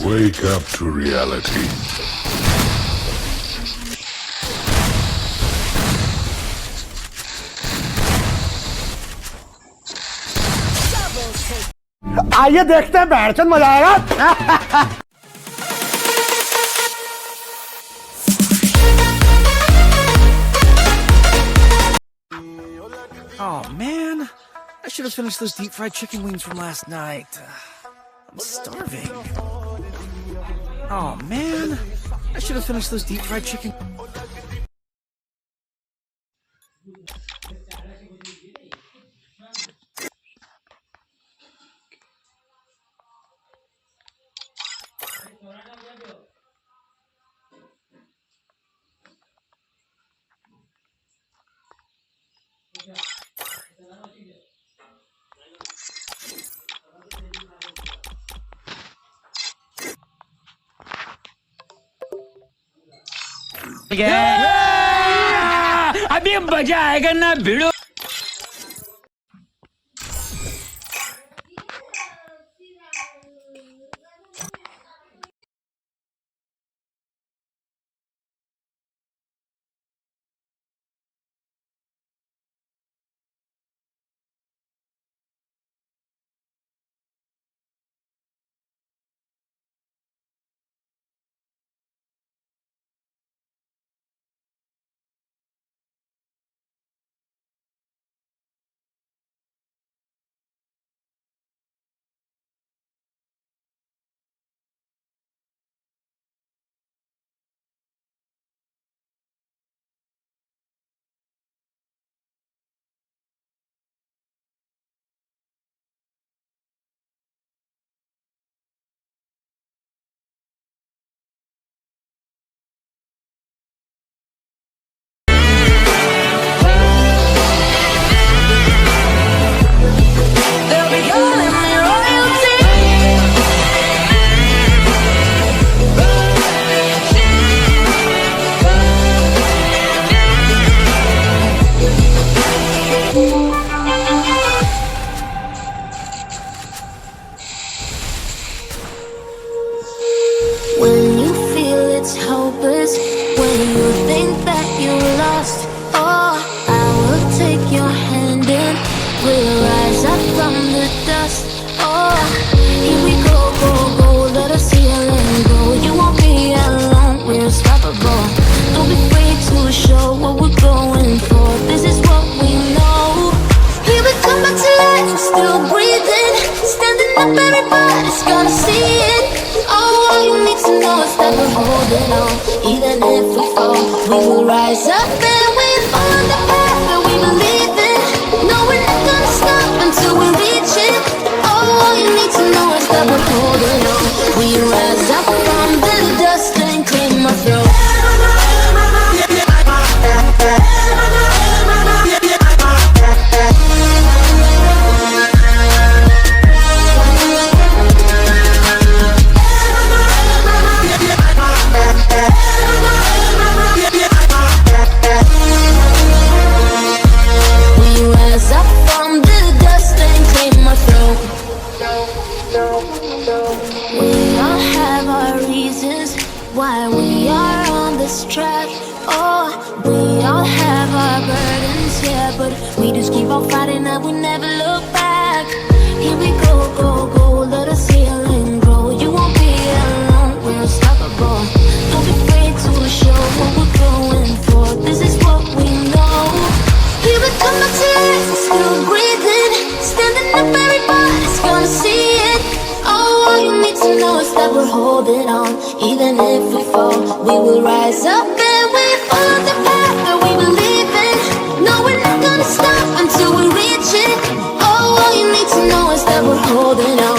Wake up to reality. आइए देखते हैं बैठचंद मजा आएगा। Oh man, I should have finished those deep fried chicken wings from last night. I'm starving. Oh man, I should have finished those deep fried chicken. अभी मजा आएगा ना भिड़ो। When you feel it's hopeless, when you think that you're lost, oh, I will take your hand and we'll rise up from the dust. Oh, here we go, go, go, let us heal and go. You won't be alone, we're unstoppable. Don't be afraid to show what we're going for. This is what we know. Here we come back to life, we're still breathing, standing up, everybody's gonna see it. Oh, all you need to know is that we're holding on. Even if we fall, we will rise up and we're on the path that we believe in. No, we're not gonna stop until we reach it. Oh, all you need to know is that we're holding on. We rise up from the dust and clean my throat. Why we are on this track. Oh, we all have our burdens, yeah, but we just keep on fighting and we never look back. Here we go, go, go, let us heal and grow. You won't be alone, we're unstoppable. Don't be afraid to show what we're going for. This is what we know. Here we come back to life, we're still breathing, standing up, everybody's gonna see it. Oh, all you need to know is that we're holding on. Even if we fall, we will rise up and we're on the path that we believe in. No, we're not gonna stop until we reach it. Oh, all you need to know is that we're holding on.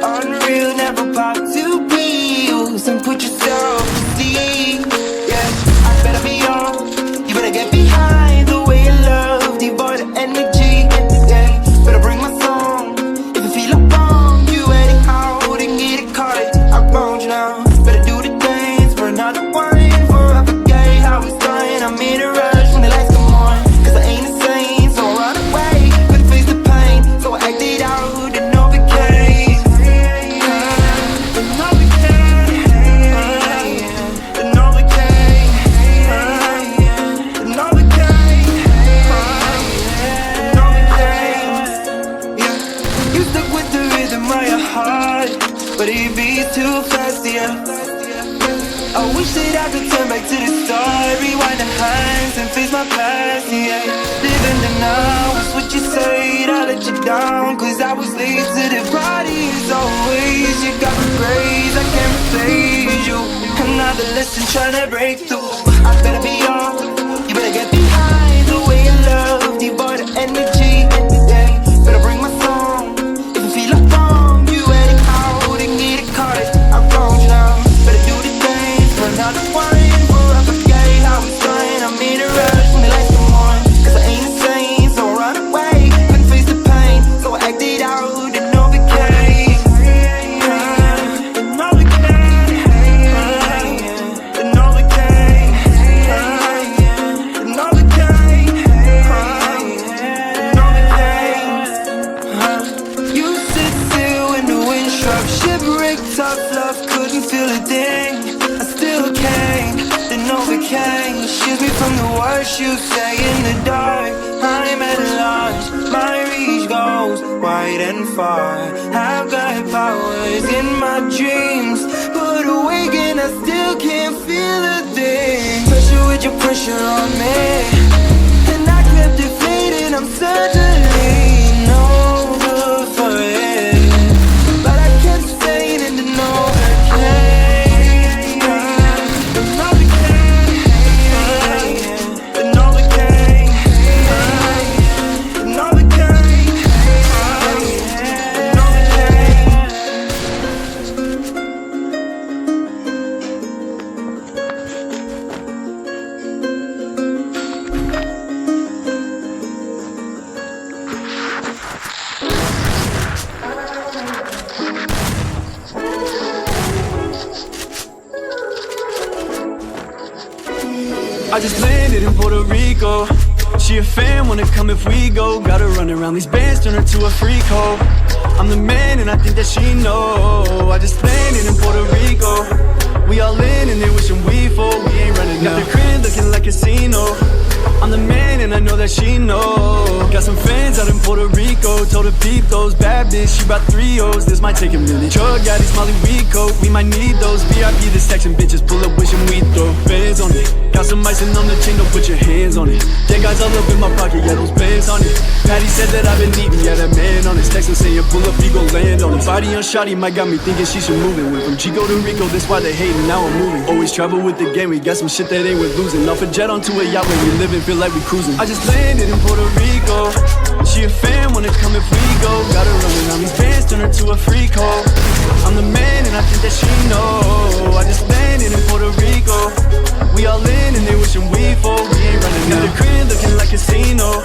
unreal, never pop to views and put yourself to see. Yeah, I better be on. You better get behind the way you love, devoid of energy. Yeah, better bring my song. If you feel I'm wrong, you anyhow, then get it caught. I wronged you now. Better do the dance for another wine, for I forget how it's done. I'm in a rush when the lights come on, 'cause I ain't the same, so I run away. Couldn't face the pain, so I acted out and overcame. And overcame. And overcame. And overcame. And overcame. Yeah, you stuck with the rhythm of your heart, but it beats too fast, yeah. I wish that I could turn back to the start, rewind the hands and face my past, yeah. Living the now is what you said, I let you down, 'cause I was late to the party as always. You got me praised, I can't replace you. Another lesson trying to break through. I better be on, you better get behind the way you love, devoid of energy. Yeah, better bring my song. If you feel like wrong, you anyhow, then get it caught. I wronged you now. Better do the dance for another wine, for I forget how it's done. I'm in a rush when the lights come on, 'cause I ain't the same, so I run away. Couldn't face the pain, so I acted out and overcame. And overcame. And overcame. And overcame. And overcame. You sit still when the wind struck, shipwrecked, tough love, couldn't feel a thing. I still came, then overcame. Shield me from the words you say in the dark. I'm at a loss, my reach goes wide and far. I've got powers in my dreams, but awake and I still can't feel a thing. Pressure with your pressure on me, and I kept it fading. I'm certainly no good for it, but I kept staying in the overcame. And overcame. And overcame. And overcame. And overcame. I just landed in Puerto Rico. She a fan, wanna come if we go. Gotta run around these bands, turn her to a freak hoe. I'm the man and I think that she know. I just landed in Puerto Rico. We all in and they wishing we full. We ain't running now. Got the crib looking like a casino. I'm the man and I know that she know. Got some fans out in Puerto Rico. Told her peep those bad bitch, she brought 3 O's. This might take a minute. Drug addict, Molly weed coat. We might need those VIP, the section bitches. Pull up wishing we throw bands on it. Got some icing on the chain, don't put your hands on it. Yeah, guys all up in my pocket, yeah, those bands on it. Patty said that I've been eating, yeah, that man on it. Texting saying pull up, he gon' land on it. Body on shawty, might got me thinking she should move it. Went from Chico to Rico, that's why they hating, now I'm moving. Always travel with the game, we got some shit that ain't worth losing. Off a jet onto a yacht where we living, feel like we cruising. I just landed in Puerto Rico. She a fan, wanna come if we go. Gotta run around these bands, turn her to a freak hoe. I'm the man and I think that she know. I just landed in Puerto Rico. We all in and they wishing we full. We ain't running now. The crib looking like a casino.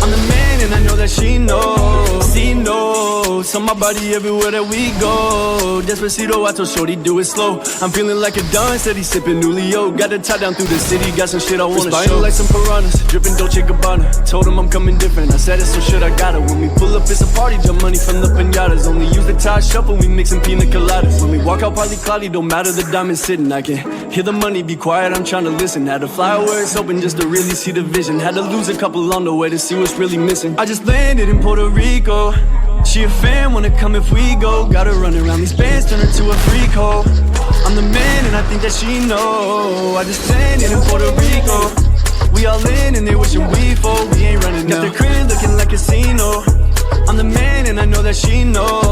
I'm the man and I know that she knows. She knows. On my body everywhere that we go. Despacito, I told Shorty do it slow. I'm feeling like a Don, said he sipping Nulio. Got a tie down through the city, got some shit I wanna show. Like some piranhas, dripping Dolce Gabbana. Told him I'm coming different, I said it, so shit I got it. When we pull up, it's a party, jump money from the pinatas. Only use the tie shuffle, we mixing pina coladas. When we walk out, probably cloudy, don't matter the diamonds sitting. I can hear the money, be quiet, I'm trying to listen. Had to fly where it's open just to really see the vision. Had to lose a couple on the way to see what's really missing. I just landed in Puerto Rico. She a fan, wanna come if we go. Gotta run around these bands, turn her to a freak hoe. I'm the man and I think that she know. I just landed in Puerto Rico. We all in and they wishing we full. We ain't running now. Got the crib looking like a casino. I'm the man and I know that she knows.